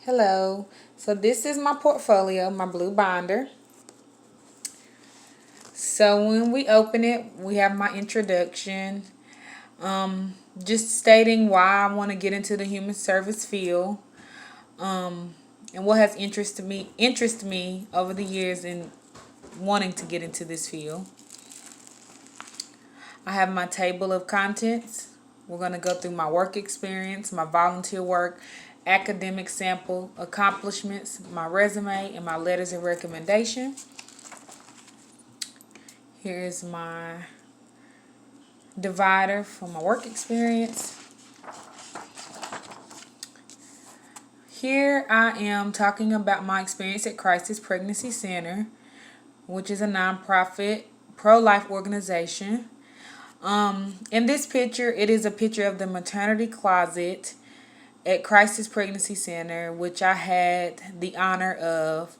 Hello. So this is my portfolio, my blue binder. So when we open it, we have my introduction. Just stating why I want to get into the human service field. And what has interest me over the years in wanting to get into this field. I have my table of contents. We're going to go through my work experience, my volunteer work, academic sample, accomplishments, my resume, and my letters of recommendation. Here's my divider for my work experience. Here I am talking about my experience at Crisis Pregnancy Center, which is a nonprofit pro-life organization. In this picture, it is a picture of the maternity closet at Crisis Pregnancy Center, which I had the honor of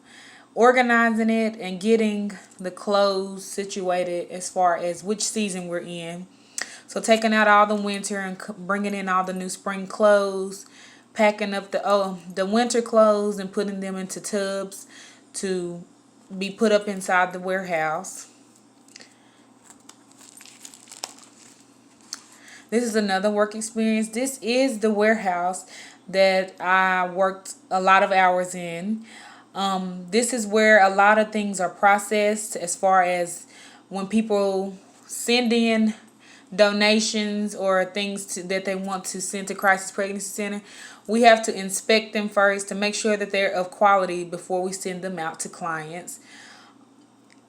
organizing it and getting the clothes situated as far as which season we're in. So taking out all the winter and bringing in all the new spring clothes, packing up the winter clothes and putting them into tubs to be put up inside the warehouse. This is another work experience. This is the warehouse that I worked a lot of hours in. This is where a lot of things are processed as far as when people send in donations or that they want to send to Crisis Pregnancy Center. We have to inspect them first to make sure that they're of quality before we send them out to clients.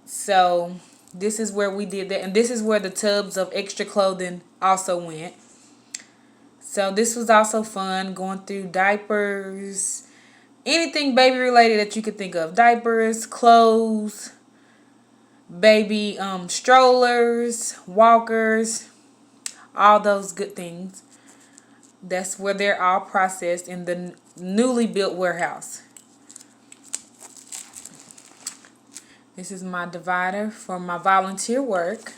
So this is where we did that. And this is where the tubs of extra clothing also went. So this was also fun, going through diapers, anything baby related that you could think of. Diapers, clothes, baby strollers, walkers, all those good things. That's where they're all processed in the newly built warehouse. This is my divider for my volunteer work.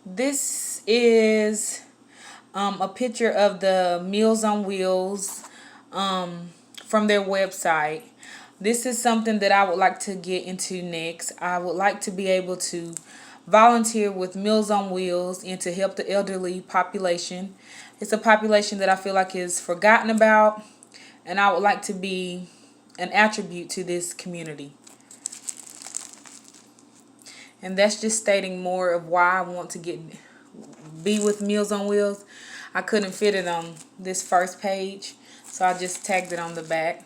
This is a picture of the Meals on Wheels from their website. This is something that I would like to get into next. I would like to be able to volunteer with Meals on Wheels and to help the elderly population. It's a population that I feel like is forgotten about, and I would like to be an attribute to this community. And that's just stating more of why I want to be with Meals on Wheels. I couldn't fit it on this first page, so I just tagged it on the back.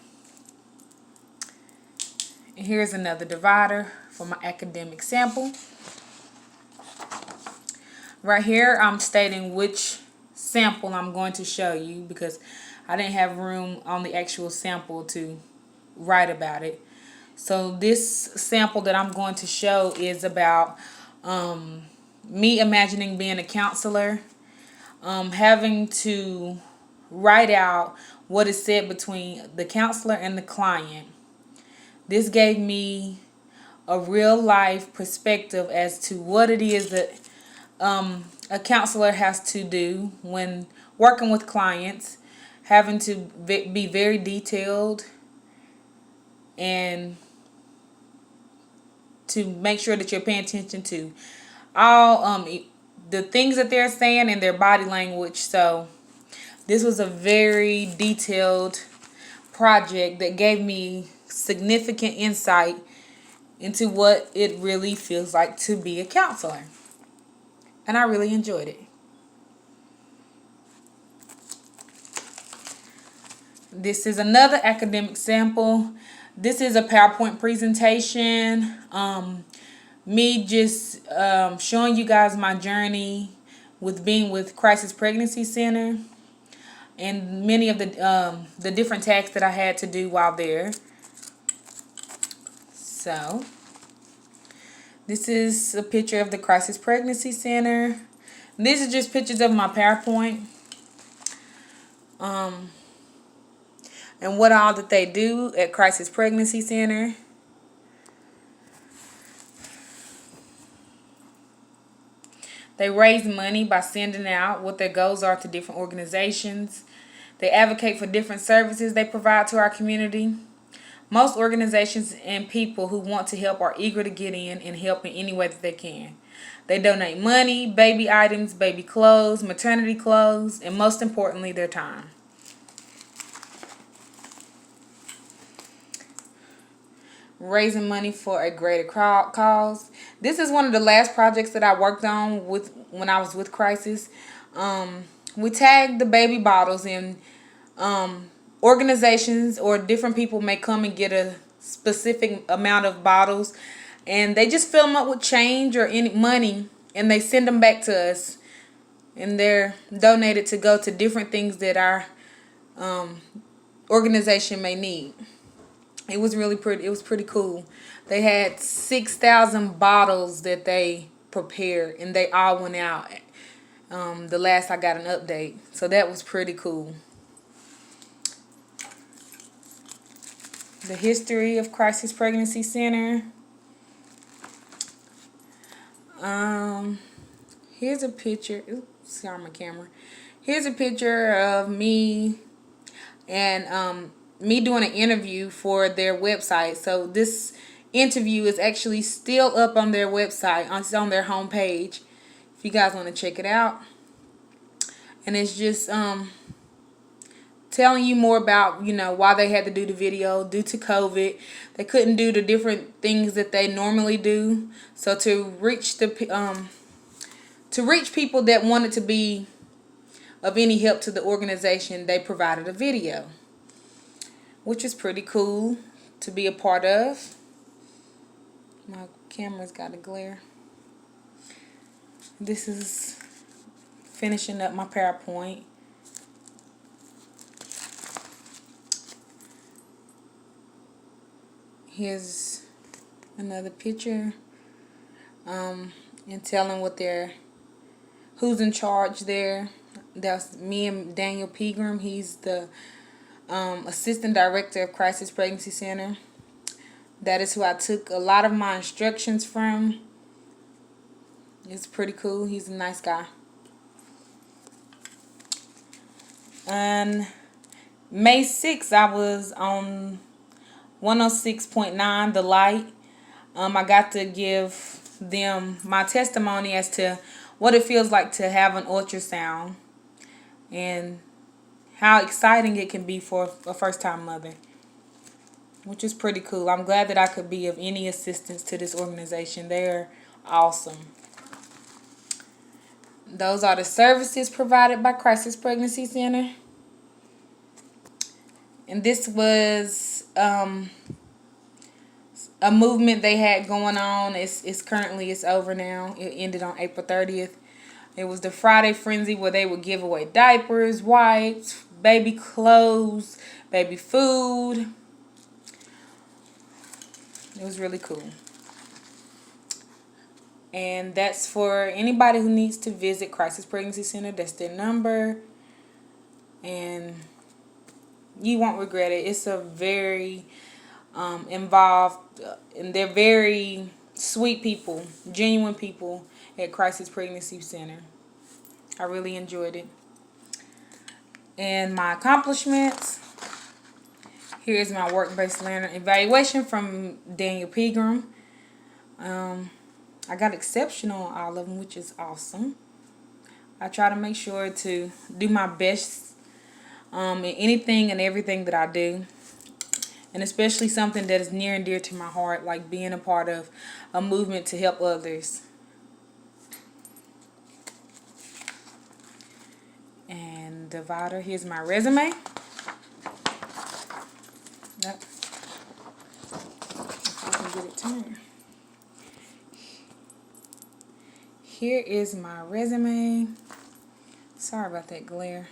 And here's another divider for my academic sample. Right here, I'm stating which sample I'm going to show you because I didn't have room on the actual sample to write about it. So this sample that I'm going to show is about me imagining being a counselor, having to write out what is said between the counselor and the client. This gave me a real life perspective as to what it is that a counselor has to do when working with clients, having to be very detailed and to make sure that you're paying attention to all the things that they're saying and their body language. So this was a very detailed project that gave me significant insight into what it really feels like to be a counselor. And I really enjoyed it. This is another academic sample. This is a PowerPoint presentation. Me just showing you guys my journey with being with Crisis Pregnancy Center and many of the different tasks that I had to do while there. So this is a picture of the Crisis Pregnancy Center. These are just pictures of my PowerPoint. And what all that they do at Crisis Pregnancy Center. They raise money by sending out what their goals are to different organizations. They advocate for different services they provide to our community. Most organizations and people who want to help are eager to get in and help in any way that they can. They donate money, baby items, baby clothes, maternity clothes, and most importantly, their time. Raising money for a greater cause. This is one of the last projects that I worked on when I was with Crisis. We tagged the baby bottles, and organizations or different people may come and get a specific amount of bottles, and they just fill them up with change or any money, and they send them back to us, and they're donated to go to different things that our organization may need. It was really pretty. It was pretty cool. They had 6,000 bottles that they prepared, and they all went out. The last I got an update, so that was pretty cool. The history of Crisis Pregnancy Center. Here's a picture. Oops, sorry, my camera. Here's a picture of me and me doing an interview for their website. So this interview is actually still up on their website. It's on their homepage if you guys want to check it out. And it's just telling you more about, why they had to do the video due to COVID. They couldn't do the different things that they normally do. So to reach people that wanted to be of any help to the organization, they provided a video, which is pretty cool to be a part of. My camera's got a glare. This is finishing up my PowerPoint. Here's another picture, and telling who's in charge there. That's me and Daniel Pegram. He's the assistant director of Crisis Pregnancy Center. That is who I took a lot of my instructions from. It's pretty cool. He's a nice guy. On May 6th, I was on 106.9 The Light. I got to give them my testimony as to what it feels like to have an ultrasound and how exciting it can be for a first-time mother, which is pretty cool. I'm glad that I could be of any assistance to this organization. They're awesome. Those are the services provided by Crisis Pregnancy Center. And this was a movement they had going on. It's over now. It ended on April 30th. It was the Friday Frenzy, where they would give away diapers, wipes, baby clothes, baby food. It was really cool. And that's for anybody who needs to visit Crisis Pregnancy Center. That's their number. And you won't regret it. It's a very involved, and they're very sweet people, genuine people at Crisis Pregnancy Center. I really enjoyed it. And my accomplishments. Here's my work-based learner evaluation from Daniel Pegram. I got exceptional on all of them, which is awesome. I try to make sure to do my best in anything and everything that I do. And especially something that is near and dear to my heart, like being a part of a movement to help others. And divider, here's my resume. Yep. If I can get it turned. Here is my resume. Sorry about that glare.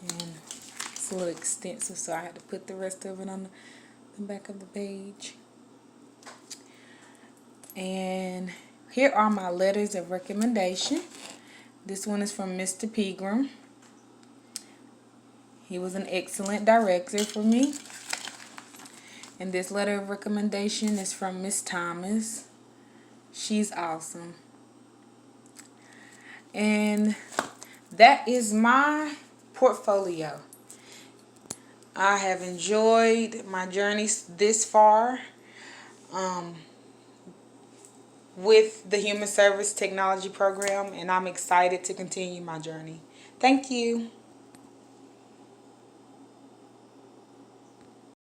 And it's a little extensive, so I had to put the rest of it on the back of the page. And here are my letters of recommendation. This one is from Mr. Pegram. He was an excellent director for me. And this letter of recommendation is from Miss Thomas. She's awesome. And that is my portfolio. I have enjoyed my journey this far with the Human Service Technology Program, and I'm excited to continue my journey. Thank you.